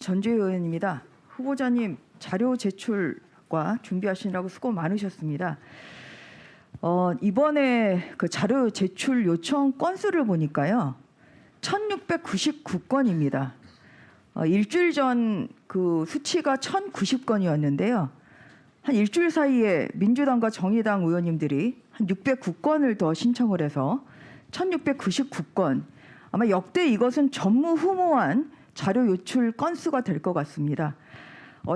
전주희 의원입니다. 후보자님 자료 제출과 준비하시느라고 수고 많으셨습니다. 이번에 그 자료 제출 요청 건수를 보니까요, 1,699건입니다. 일주일 전 그 수치가 1,090건이었는데요. 한 일주일 사이에 민주당과 정의당 의원님들이 한 609건을 더 신청을 해서 1,699건. 아마 역대 이것은 전무후무한 자료 요출 건수가 될 것 같습니다.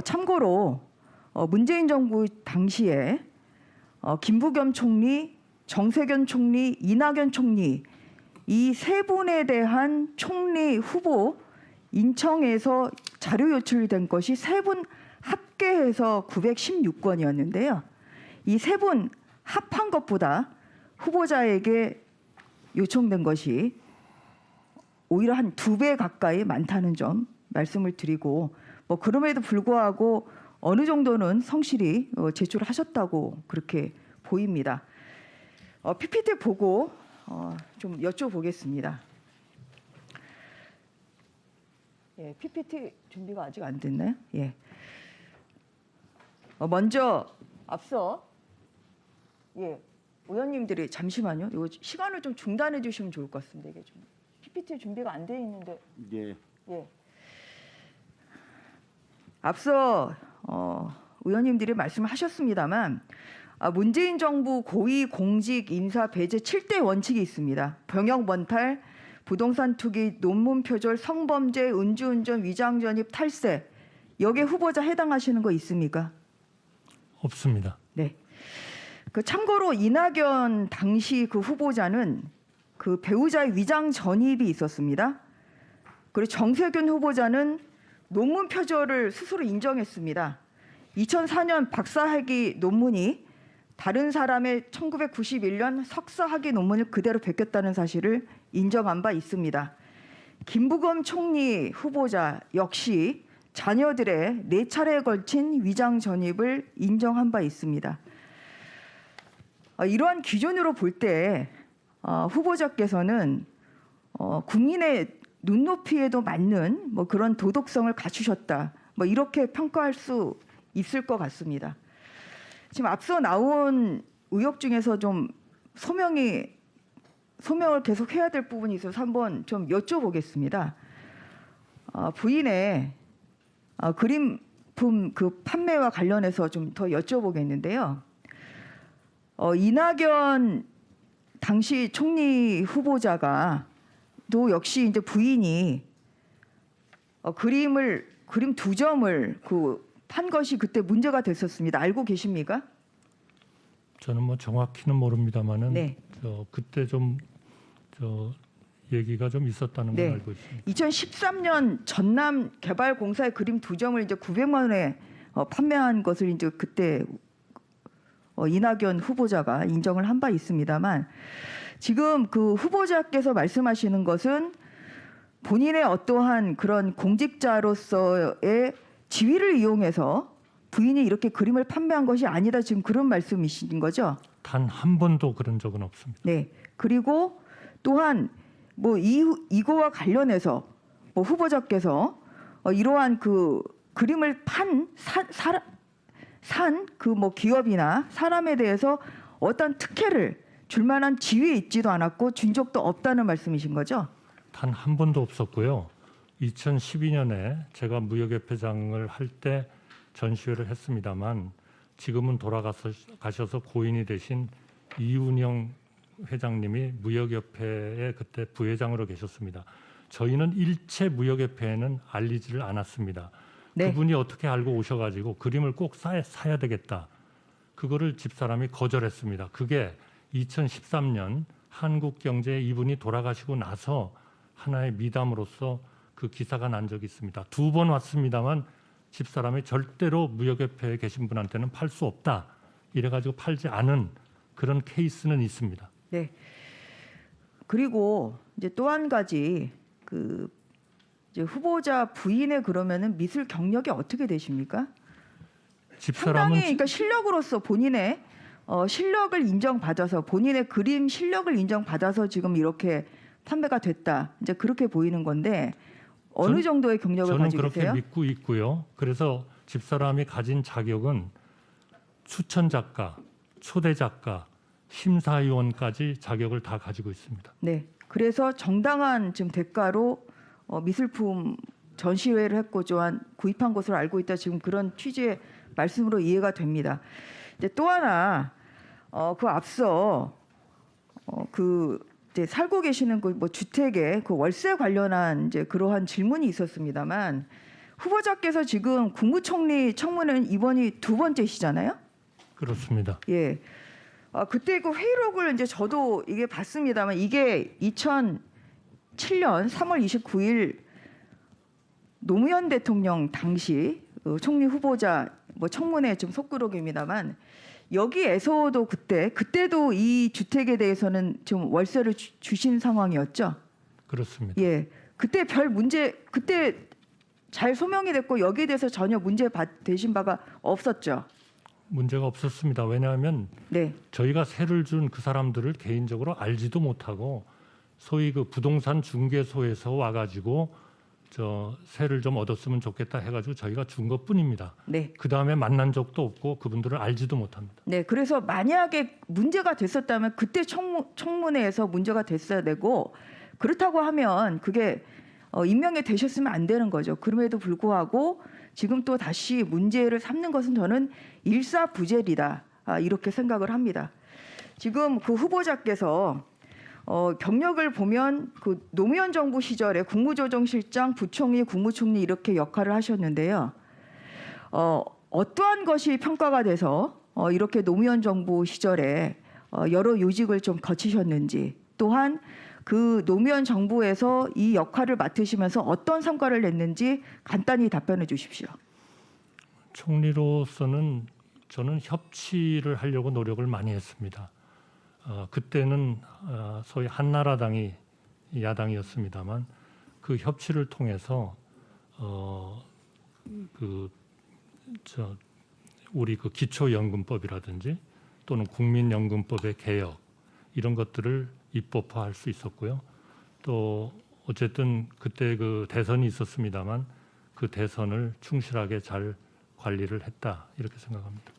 참고로 문재인 정부 당시에 김부겸 총리, 정세균 총리, 이낙연 총리 이 세 분에 대한 총리 후보 인청에서 자료 요출된 것이 세 분 합계해서 916건이었는데요. 이 세 분 합한 것보다 후보자에게 요청된 것이 오히려 한 2배 가까이 많다는 점 말씀을 드리고, 그럼에도 불구하고 어느 정도는 성실히 제출하셨다고 그렇게 보입니다. PPT 보고 좀 여쭤보겠습니다. 예, PPT 준비가 아직 안 됐나요? 예. 먼저 앞서 의원님들이 잠시만요. 이거 시간을 좀 중단해 주시면 좋을 것 같습니다. 이게 좀 PPT 준비가 안 돼 있는데. 예. 앞서 의원님들이 말씀하셨습니다만 문재인 정부 고위 공직 인사 배제 7대 원칙이 있습니다. 병역 번탈, 부동산 투기, 논문 표절, 성범죄, 음주운전, 위장 전입, 탈세. 여기에 후보자 해당하시는 거 있습니까? 없습니다. 네. 참고로 이낙연 당시 그 후보자는 그 배우자의 위장 전입이 있었습니다. 그리고 정세균 후보자는 논문 표절을 스스로 인정했습니다. 2004년 박사학위 논문이 다른 사람의 1991년 석사학위 논문을 그대로 베꼈다는 사실을 인정한 바 있습니다. 김부겸 총리 후보자 역시 자녀들의 4차례에 걸친 위장 전입을 인정한 바 있습니다. 이러한 기준으로 볼 때 후보자께서는 국민의 눈높이에도 맞는 그런 도덕성을 갖추셨다, 이렇게 평가할 수 있을 것 같습니다. 지금 앞서 나온 의혹 중에서 좀 소명을 계속 해야 될 부분이 있어서 한번 좀 여쭤보겠습니다. 부인의 그림품 그 판매와 관련해서 좀 더 여쭤보겠는데요. 이낙연 당시 총리 후보자가 또 역시 이제 부인이 그림 2점을 판 것이 그때 문제가 됐었습니다. 알고 계십니까? 저는 정확히는 모릅니다만은 네. 그때 좀 얘기가 좀 있었다는 걸 알고 있습니다. 2013년 전남 개발공사의 그림 2점을 이제 900만 원에 판매한 것을 이제 그때 이낙연 후보자가 인정을 한 바 있습니다만, 지금 그 후보자께서 말씀하시는 것은 본인의 어떠한 그런 공직자로서의 지위를 이용해서 부인이 이렇게 그림을 판매한 것이 아니다, 지금 그런 말씀이신 거죠? 단 한 번도 그런 적은 없습니다. 네. 그리고 또한 이거와 관련해서 후보자께서 이러한 그 그림을 산 기업이나 사람에 대해서 어떤 특혜를 줄 만한 지위에 있지도 않았고 준 적도 없다는 말씀이신 거죠? 단 한 번도 없었고요. 2012년에 제가 무역협회장을 할 때 전시회를 했습니다만, 지금은 돌아가셔서 고인이 되신 이운영 회장님이 무역협회의 그때 부회장으로 계셨습니다. 저희는 일체 무역협회에는 알리지를 않았습니다. 네. 그분이 어떻게 알고 오셔가지고 그림을 꼭 사야 되겠다, 그거를 집사람이 거절했습니다. 그게 2013년 한국경제 이분이 돌아가시고 나서 하나의 미담으로서 그 기사가 난 적이 있습니다. 2번 왔습니다만 집사람이 절대로 무역협회에 계신 분한테는 팔 수 없다, 이래가지고 팔지 않은 그런 케이스는 있습니다. 네. 그리고 이제 또 한 가지 이제 후보자 부인의 그러면은 미술 경력이 어떻게 되십니까? 집사람은 상당히 그러니까 실력으로서 본인의 실력을 인정받아서, 본인의 그림 실력을 인정받아서 지금 이렇게 판매가 됐다, 이제 그렇게 보이는 건데 어느 정도의 경력을 저는 가지고 그렇게 계세요? 믿고 있고요. 그래서 집사람이 가진 자격은 추천 작가, 초대 작가, 심사위원까지 자격을 다 가지고 있습니다. 네. 그래서 정당한 지금 대가로 미술품 전시회를 했고 또한 구입한 것으로 알고 있다. 지금 그런 취지의 말씀으로 이해가 됩니다. 이제 또 하나 그 앞서 그 이제 살고 계시는 그 뭐 주택의 그 월세 관련한 이제 그러한 질문이 있었습니다만 후보자께서 지금 국무총리 청문회는 이번이 두 번째시잖아요. 그렇습니다. 예. 그때 그 회의록을 이제 저도 이게 봤습니다만 이게 2007년 3월 29일 노무현 대통령 당시 총리 후보자 뭐 청문회 좀 속기록입니다만 여기에서도 그때도 이 주택에 대해서는 좀 월세를 주신 상황이었죠. 그렇습니다. 예. 그때 별 문제 그때 잘 소명이 됐고 여기에 대해서 전혀 문제 되신 바가 없었죠. 문제가 없었습니다. 왜냐하면 네. 저희가 세를 준 그 사람들을 개인적으로 알지도 못하고 소위 그 부동산 중개소에서 와가지고 저 세를 좀 얻었으면 좋겠다 해가지고 저희가 준 것뿐입니다. 네. 그 다음에 만난 적도 없고 그분들을 알지도 못합니다. 네. 그래서 만약에 문제가 됐었다면 그때 청문회에서 문제가 됐어야 되고 그렇다고 하면 그게 임명이 되셨으면 안 되는 거죠. 그럼에도 불구하고 지금 또 다시 문제를 삼는 것은 저는 일사부재리다 이렇게 생각을 합니다. 지금 그 후보자께서 경력을 보면 그 노무현 정부 시절에 국무조정실장, 부총리, 국무총리 이렇게 역할을 하셨는데요. 어떠한 것이 평가가 돼서 이렇게 노무현 정부 시절에 여러 요직을 좀 거치셨는지 또한 그 노무현 정부에서 이 역할을 맡으시면서 어떤 성과를 냈는지 간단히 답변해 주십시오. 총리로서는 저는 협치를 하려고 노력을 많이 했습니다. 그때는 소위 한나라당이 야당이었습니다만 그 협치를 통해서 우리 그 기초연금법이라든지 또는 국민연금법의 개혁 이런 것들을 입법화할 수 있었고요. 또 어쨌든 그때 그 대선이 있었습니다만 그 대선을 충실하게 잘 관리를 했다 이렇게 생각합니다.